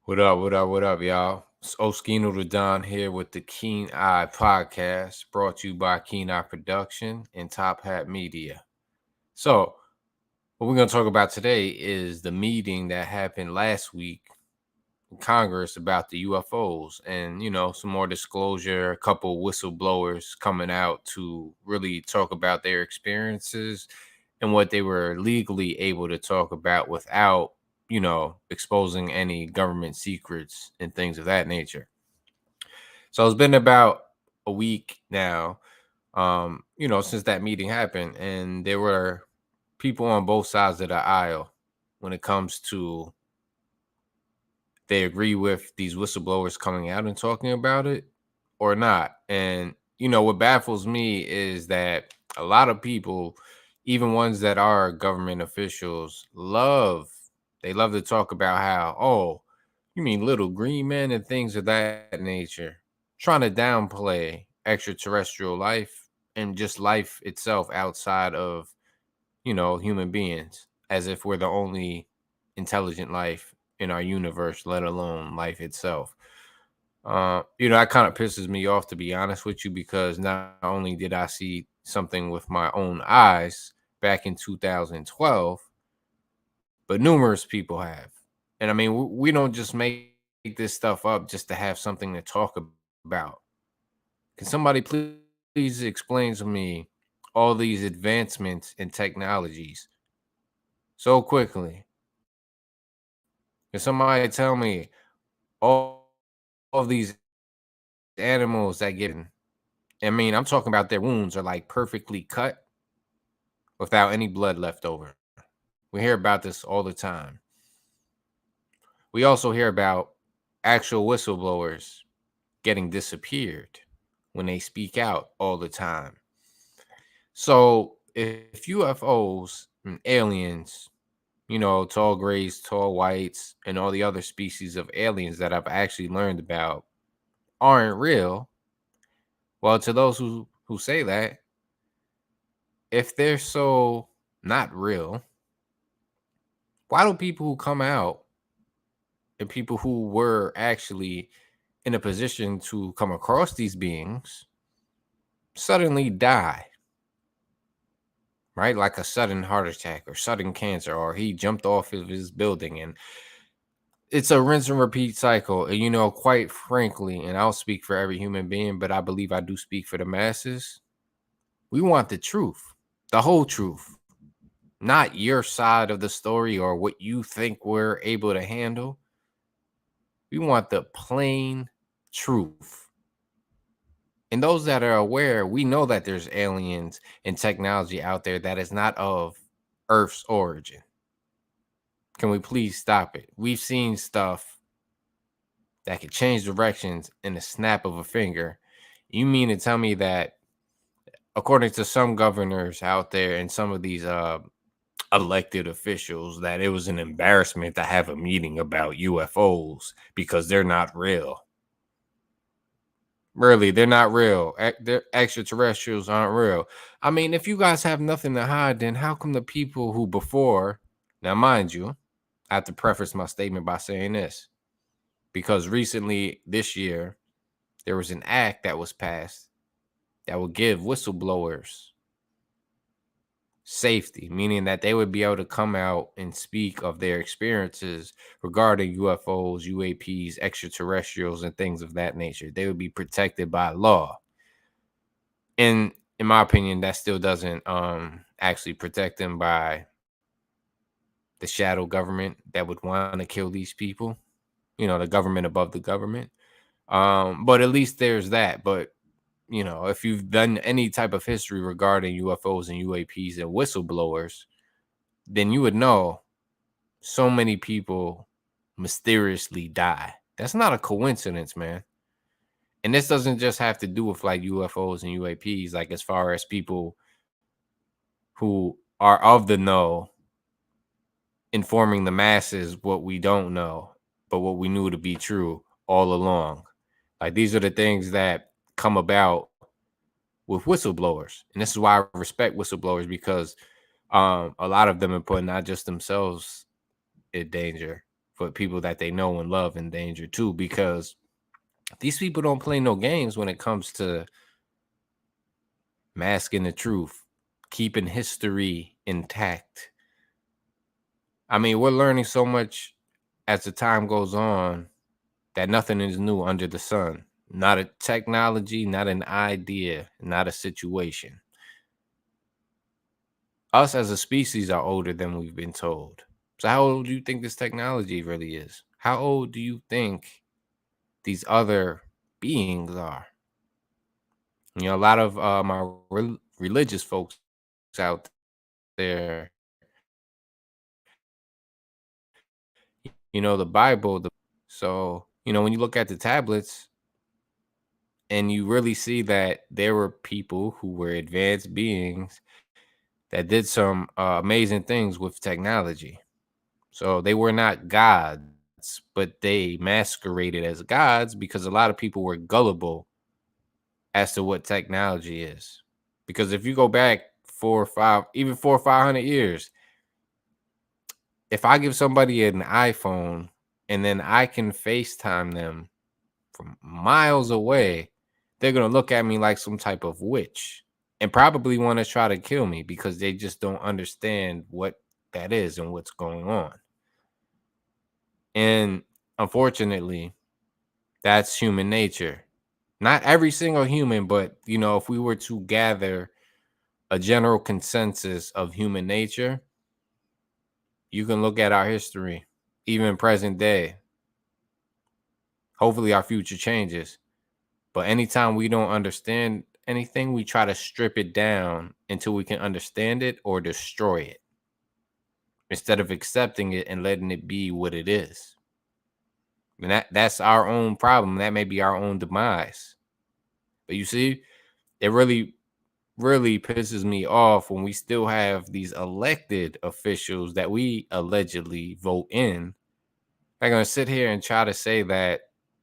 What up? What up? What up, y'all? It's Oschino the Don here with the Keen Eye Podcast, brought to you by Keen Eye Production and Top Hat Media. So, what we're going to talk about today is the meeting that happened last week in Congress about the UFOs, and some more disclosure. A couple whistleblowers coming out to really talk about their experiences and what they were legally able to talk about without exposing any government secrets and things of that nature. So it's been about a week now, since that meeting happened, and there were people on both sides of the aisle when it comes to they agree with these whistleblowers coming out and talking about it or not. And what baffles me is that a lot of people, even ones that are government officials, love to talk about how, oh, you mean little green men and things of that nature, trying to downplay extraterrestrial life and just life itself outside of human beings, as if we're the only intelligent life in our universe, let alone life itself. That kind of pisses me off, to be honest with you, because not only did I see something with my own eyes back in 2012, but numerous people have. And I mean, we don't just make this stuff up just to have something to talk about. Can somebody please explain to me all these advancements in technologies so quickly? Can somebody tell me all of these animals that get in? I mean, I'm talking about their wounds are like perfectly cut without any blood left over. We hear about this all the time. We also hear about actual whistleblowers getting disappeared when they speak out all the time. So if UFOs and aliens, tall grays, tall whites, and all the other species of aliens that I've actually learned about aren't real, well, to those who say that, if they're so not real, why do people who come out and people who were actually in a position to come across these beings suddenly die? Right? Like a sudden heart attack or sudden cancer, or he jumped off of his building. And it's a rinse and repeat cycle. And, quite frankly, and I'll speak for every human being, but I believe I do speak for the masses. We want the truth, the whole truth, not your side of the story or what you think we're able to handle. We want the plain truth. And those that are aware, we know that there's aliens and technology out there that is not of Earth's origin. Can we please stop it? We've seen stuff that could change directions in a snap of a finger. You mean to tell me that, according to some governors out there and some of these elected officials, that it was an embarrassment to have a meeting about UFOs because they're not real? Really, they're not real. They're extraterrestrials aren't real. I mean, if you guys have nothing to hide, then how come the people who before, now mind you, I have to preface my statement by saying this, because recently this year, there was an act that was passed that would give whistleblowers safety, meaning that they would be able to come out and speak of their experiences regarding UFOs, UAPs, extraterrestrials, and things of that nature. They would be protected by law. And in my opinion, that still doesn't actually protect them by the shadow government that would want to kill these people, the government above the government. But at least there's that. But if you've done any type of history regarding UFOs and UAPs and whistleblowers, then you would know so many people mysteriously die. That's not a coincidence, man. And this doesn't just have to do with like UFOs and UAPs, like as far as people who are of the know informing the masses what we don't know, but what we knew to be true all along. Like these are the things that come about with whistleblowers. And this is why I respect whistleblowers, because a lot of them are putting not just themselves in danger, put people that they know and love in danger too, because these people don't play no games when it comes to masking the truth, keeping history intact. I mean, we're learning so much as the time goes on that nothing is new under the sun. Not a technology, not an idea, not a situation. Us as a species are older than we've been told. So how old do you think this technology really is? How old do you think these other beings are? You know, a lot of my religious folks out there, you know, the Bible. So, you know, when you look at the tablets and you really see that there were people who were advanced beings that did some amazing things with technology. So they were not gods, but they masqueraded as gods because a lot of people were gullible as to what technology is. Because if you go back 4 or 5, even 400 or 500 years, if I give somebody an iPhone and then I can FaceTime them from miles away, they're gonna look at me like some type of witch and probably want to try to kill me because they just don't understand what that is and what's going on. And unfortunately, that's human nature. Not every single human, but you know, if we were to gather a general consensus of human nature, you can look at our history, even present day. Hopefully, our future changes. But anytime we don't understand anything, we try to strip it down until we can understand it or destroy it instead of accepting it and letting it be what it is. And that's our own problem. That may be our own demise. But you see, it really pisses me off when we still have these elected officials that we allegedly vote in. They're going to sit here and try to say that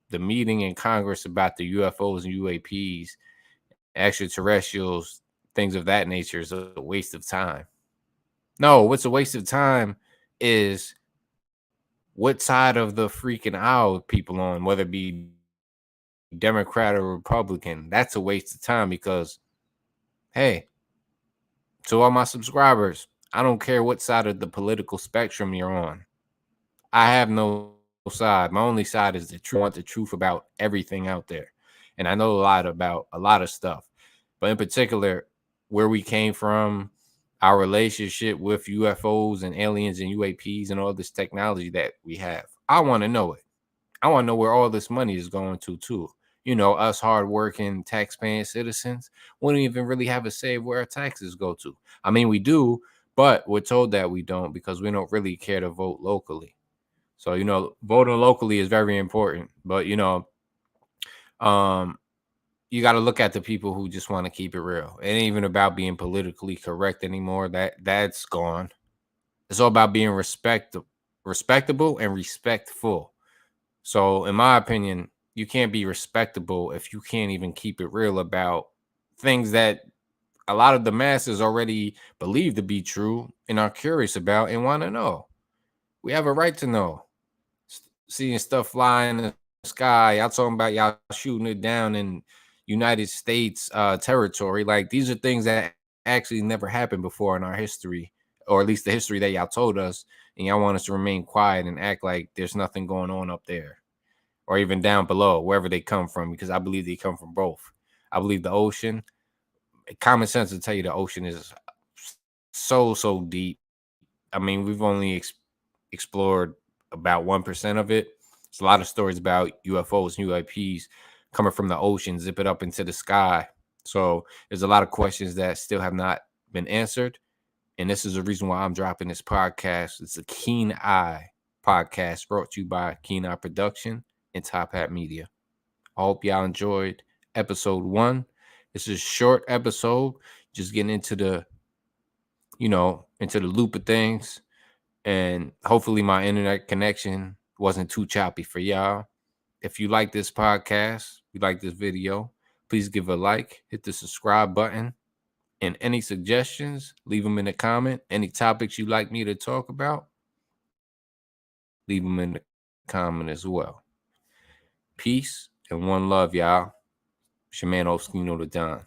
the meeting in Congress about the UFOs and UAPs, extraterrestrials, things of that nature is a waste of time. No, what's a waste of time is what side of the freaking aisle people on, whether it be Democrat or Republican. That's a waste of time because, hey, to all my subscribers, I don't care what side of the political spectrum you're on. I have no side. My only side is the truth. I want the truth about everything out there. And I know a lot about a lot of stuff. But in particular, where we came from, our relationship with UFOs and aliens and UAPs and all this technology that we have. I want to know it. I want to know where all this money is going to, too. You know, us hardworking, tax-paying citizens wouldn't even really have a say where our taxes go to. I mean, we do, but we're told that we don't because we don't really care to vote locally. So, you know, voting locally is very important. But, you know, um, you got to look at the people who just want to keep it real. It ain't even about being politically correct anymore. That's gone. It's all about being respectable and respectful. So, in my opinion, you can't be respectable if you can't even keep it real about things that a lot of the masses already believe to be true and are curious about and want to know. We have a right to know. Seeing stuff fly in the sky, y'all talking about y'all shooting it down in United States territory. Like these are things that actually never happened before in our history, or at least the history that y'all told us, and y'all want us to remain quiet and act like there's nothing going on up there or even down below, wherever they come from, because I believe they come from both. I believe the ocean, common sense will tell you the ocean is so deep. I mean, we've only explored about 1% of it. There's a lot of stories about UFOs and UAPs coming from the ocean, zip it up into the sky. So there's a lot of questions that still have not been answered. And this is the reason why I'm dropping this podcast. It's a Keen Eye podcast brought to you by Keen Eye Production and Top Hat Media. I hope y'all enjoyed episode 1. This is a short episode, just getting into the, into the loop of things. And hopefully my internet connection wasn't too choppy for y'all. If you like this podcast, you like this video, please give a like, hit the subscribe button. And any suggestions, leave them in the comment. Any topics you'd like me to talk about, leave them in the comment as well. Peace and one love, y'all. It's your man Oschino the Don.